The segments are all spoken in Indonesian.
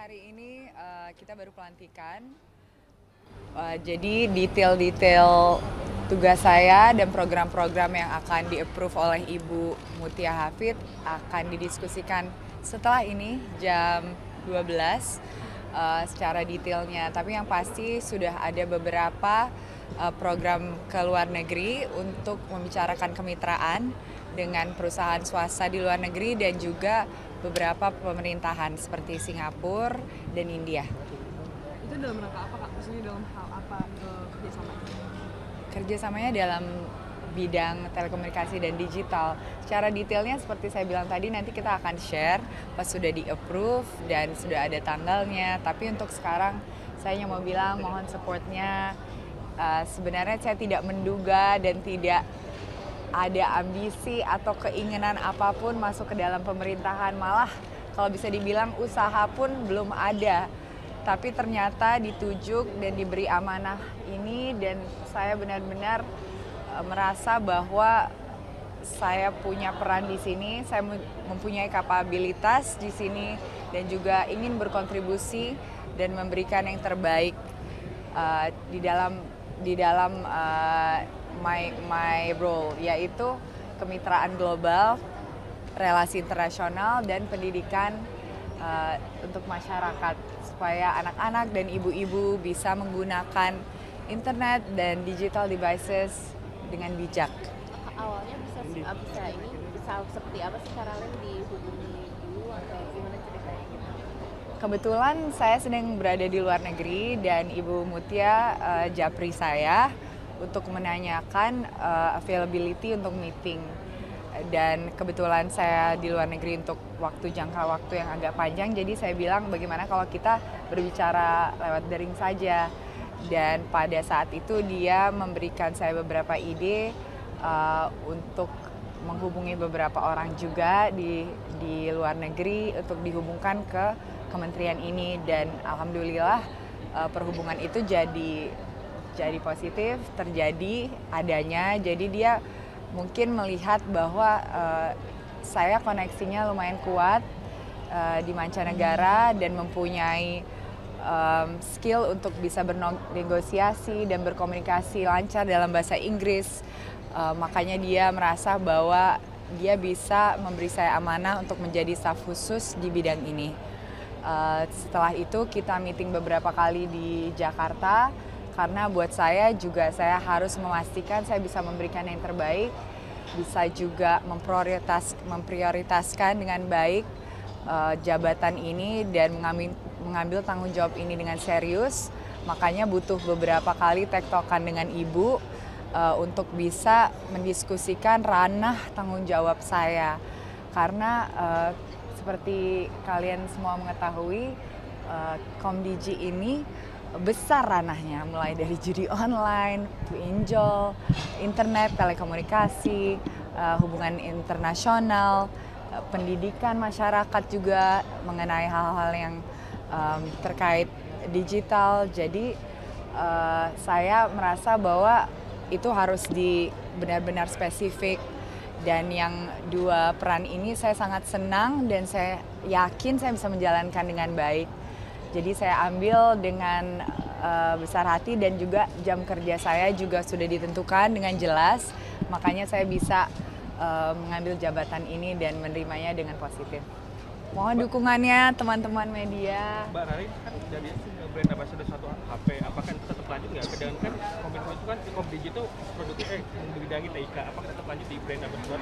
Hari ini kita baru pelantikan. Jadi detail-detail tugas saya dan program-program yang akan di-approve oleh Ibu Mutia Hafid akan didiskusikan setelah ini jam 12 secara detailnya. Tapi yang pasti sudah ada beberapa program ke luar negeri untuk membicarakan kemitraan dengan perusahaan swasta di luar negeri dan juga beberapa pemerintahan seperti Singapura dan India. Itu dalam rangka apa, Kak? Maksudnya dalam hal apa kerjasamanya? Kerjasamanya dalam bidang telekomunikasi dan digital. Secara detailnya seperti saya bilang tadi, nanti kita akan share pas sudah di-approve dan sudah ada tanggalnya. Tapi untuk sekarang saya hanya mau bilang mohon supportnya. Sebenarnya saya tidak menduga dan tidak ada ambisi atau keinginan apapun masuk ke dalam pemerintahan. Malah kalau bisa dibilang usaha pun belum ada. Tapi ternyata ditujuk dan diberi amanah ini dan saya benar-benar merasa bahwa saya punya peran di sini, saya mempunyai kapabilitas di sini dan juga ingin berkontribusi dan memberikan yang terbaik di dalam my role, yaitu kemitraan global, relasi internasional dan pendidikan untuk masyarakat supaya anak-anak dan ibu-ibu bisa menggunakan internet dan digital devices dengan bijak. Awalnya bisa seperti apa sih Karalen dihubungi dulu atau gimana ceritanya gitu? Kebetulan saya sedang berada di luar negeri dan Ibu Mutia japri saya untuk menanyakan availability untuk meeting. Dan kebetulan saya di luar negeri untuk jangka waktu yang agak panjang, jadi saya bilang bagaimana kalau kita berbicara lewat daring saja. Dan pada saat itu dia memberikan saya beberapa ide untuk menghubungi beberapa orang juga di luar negeri untuk dihubungkan ke kementerian ini, dan alhamdulillah perhubungan itu jadi positif, terjadi adanya. Jadi dia mungkin melihat bahwa saya koneksinya lumayan kuat di mancanegara dan mempunyai skill untuk bisa bernegosiasi dan berkomunikasi lancar dalam bahasa Inggris. Makanya dia merasa bahwa dia bisa memberi saya amanah untuk menjadi staf khusus di bidang ini. Setelah itu kita meeting beberapa kali di Jakarta, karena buat saya juga saya harus memastikan saya bisa memberikan yang terbaik, bisa juga memprioritaskan dengan baik jabatan ini dan mengambil tanggung jawab ini dengan serius. Makanya butuh beberapa kali tektokan dengan Ibu untuk bisa mendiskusikan ranah tanggung jawab saya. Karena seperti kalian semua mengetahui, Komdigi ini besar ranahnya, mulai dari judi online, pinjol, internet, telekomunikasi, hubungan internasional, pendidikan masyarakat juga mengenai hal-hal yang terkait digital. Jadi saya merasa bahwa itu harus benar-benar spesifik, dan yang dua peran ini saya sangat senang dan saya yakin saya bisa menjalankan dengan baik. Jadi saya ambil dengan besar hati dan juga jam kerja saya juga sudah ditentukan dengan jelas. Makanya saya bisa mengambil jabatan ini dan menerimanya dengan positif. Mohon dukungannya teman-teman media. Mbak Rari kan jadi brand ambassador suatu HP, apakah itu tetap lanjut nggak? Sedangkan kan komitmen itu kan Komdigi itu produknya membidangi TIK, apakah tetap lanjut di brand ambassador?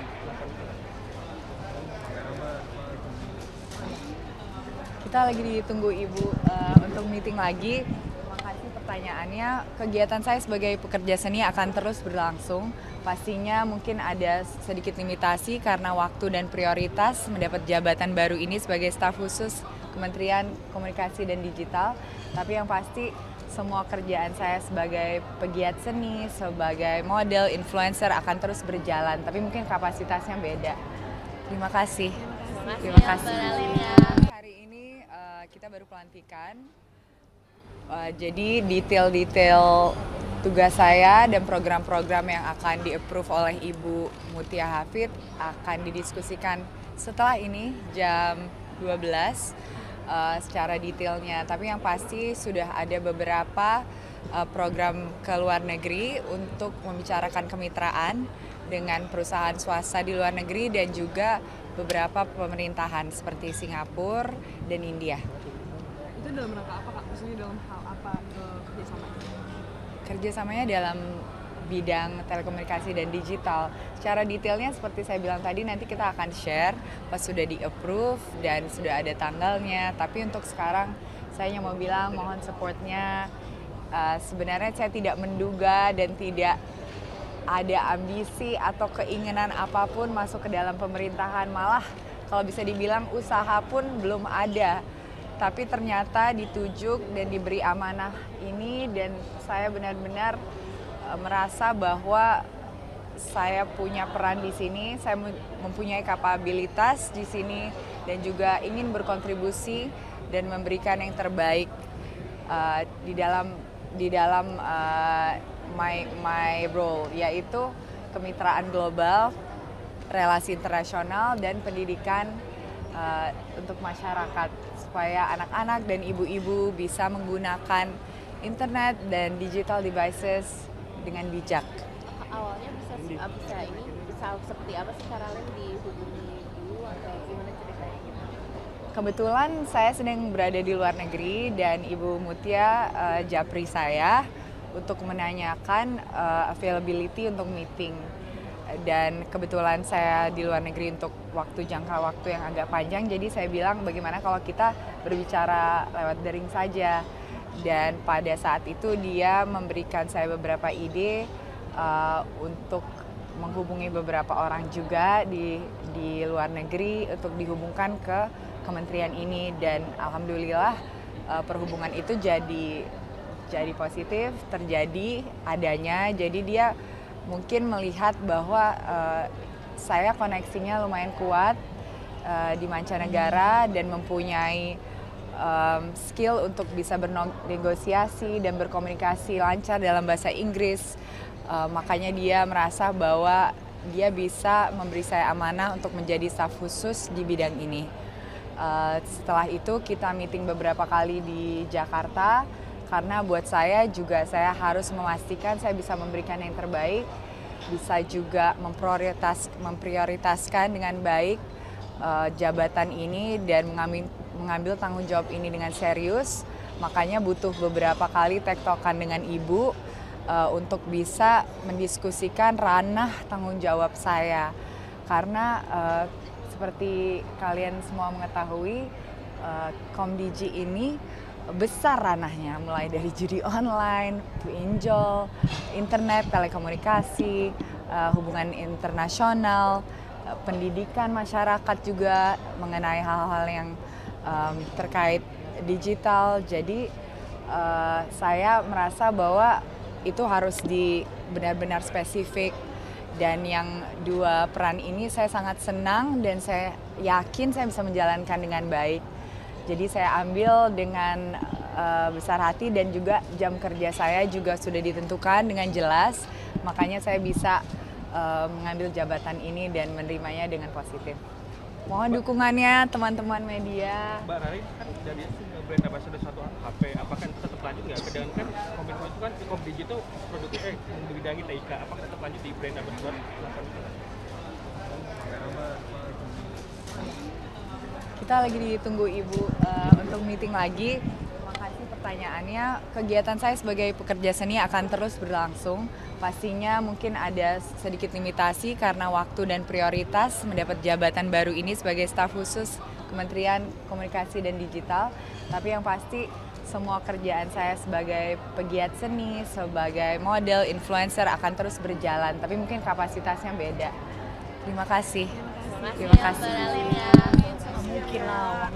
Kita lagi ditunggu Ibu untuk meeting lagi. Terima kasih pertanyaannya. Kegiatan saya sebagai pekerja seni akan terus berlangsung. Pastinya mungkin ada sedikit limitasi karena waktu dan prioritas mendapat jabatan baru ini sebagai staf khusus Kementerian Komunikasi dan Digital. Tapi yang pasti semua kerjaan saya sebagai pegiat seni, sebagai model, influencer akan terus berjalan. Tapi mungkin kapasitasnya beda. Terima kasih. Terima kasih ya, Mbak Ralen ya. Hari ini kita baru pelantikan. Jadi detail-detail tugas saya dan program-program yang akan di-approve oleh Ibu Mutia Hafid akan didiskusikan setelah ini jam 12 secara detailnya. Tapi yang pasti sudah ada beberapa program ke luar negeri untuk membicarakan kemitraan dengan perusahaan swasta di luar negeri dan juga beberapa pemerintahan seperti Singapura dan India. Itu dalam rangka apa kak? Maksudnya dalam hal apa kerjasamanya? Kerjasamanya dalam bidang telekomunikasi dan digital. Secara detailnya seperti saya bilang tadi, nanti kita akan share pas sudah di-approve dan sudah ada tanggalnya. Tapi untuk sekarang saya hanya mau bilang mohon supportnya. Sebenarnya saya tidak menduga dan tidak ada ambisi atau keinginan apapun masuk ke dalam pemerintahan. Malah kalau bisa dibilang usaha pun belum ada. Tapi ternyata ditujuk dan diberi amanah ini dan saya benar-benar merasa bahwa saya punya peran di sini, saya mempunyai kapabilitas di sini dan juga ingin berkontribusi dan memberikan yang terbaik di dalam my role, yaitu kemitraan global, relasi internasional dan pendidikan untuk masyarakat supaya anak-anak dan ibu-ibu bisa menggunakan internet dan digital devices dengan bijak. Awalnya bisa seperti apa sih Karalen dihubungi dulu atau gimana ceritanya gitu? Kebetulan saya sedang berada di luar negeri dan Ibu Mutia japri saya untuk menanyakan availability untuk meeting. Dan kebetulan saya di luar negeri untuk jangka waktu yang agak panjang, jadi saya bilang bagaimana kalau kita berbicara lewat daring saja. Dan pada saat itu dia memberikan saya beberapa ide untuk menghubungi beberapa orang juga di luar negeri untuk dihubungkan ke kementerian ini dan alhamdulillah perhubungan itu jadi positif, terjadi adanya. Jadi dia mungkin melihat bahwa saya koneksinya lumayan kuat di mancanegara dan mempunyai skill untuk bisa bernegosiasi dan berkomunikasi lancar dalam bahasa Inggris. Makanya dia merasa bahwa dia bisa memberi saya amanah untuk menjadi staf khusus di bidang ini. Setelah itu kita meeting beberapa kali di Jakarta karena buat saya juga saya harus memastikan saya bisa memberikan yang terbaik, bisa juga memprioritaskan dengan baik jabatan ini dan mengambil tanggung jawab ini dengan serius. Makanya butuh beberapa kali tektokan dengan ibu untuk bisa mendiskusikan ranah tanggung jawab saya. Karena seperti kalian semua mengetahui, Komdigi ini besar ranahnya, mulai dari judi online, pinjol, internet, telekomunikasi, hubungan internasional, pendidikan masyarakat juga mengenai hal-hal yang terkait digital. Jadi saya merasa bahwa itu harus benar-benar spesifik dan yang dua peran ini saya sangat senang dan saya yakin saya bisa menjalankan dengan baik. Jadi saya ambil dengan besar hati dan juga jam kerja saya juga sudah ditentukan dengan jelas. Makanya saya bisa mengambil jabatan ini dan menerimanya dengan positif. Mohon dukungannya teman-teman media. Mbak Rari kan jadi brand ambassador satu HP, apakah itu tetap lanjut nggak? Sedangkan kan komitmen itu kan Komdigi itu produknya membidangi TIK, apakah tetap lanjut di brand ambassador? Kita lagi ditunggu Ibu untuk meeting lagi. Terima kasih pertanyaannya. Kegiatan saya sebagai pekerja seni akan terus berlangsung. Pastinya mungkin ada sedikit limitasi karena waktu dan prioritas mendapat jabatan baru ini sebagai staf khusus Kementerian Komunikasi dan Digital. Tapi yang pasti semua kerjaan saya sebagai pegiat seni, sebagai model, influencer akan terus berjalan. Tapi mungkin kapasitasnya beda. Terima kasih. Terima kasih. Mungkin lah.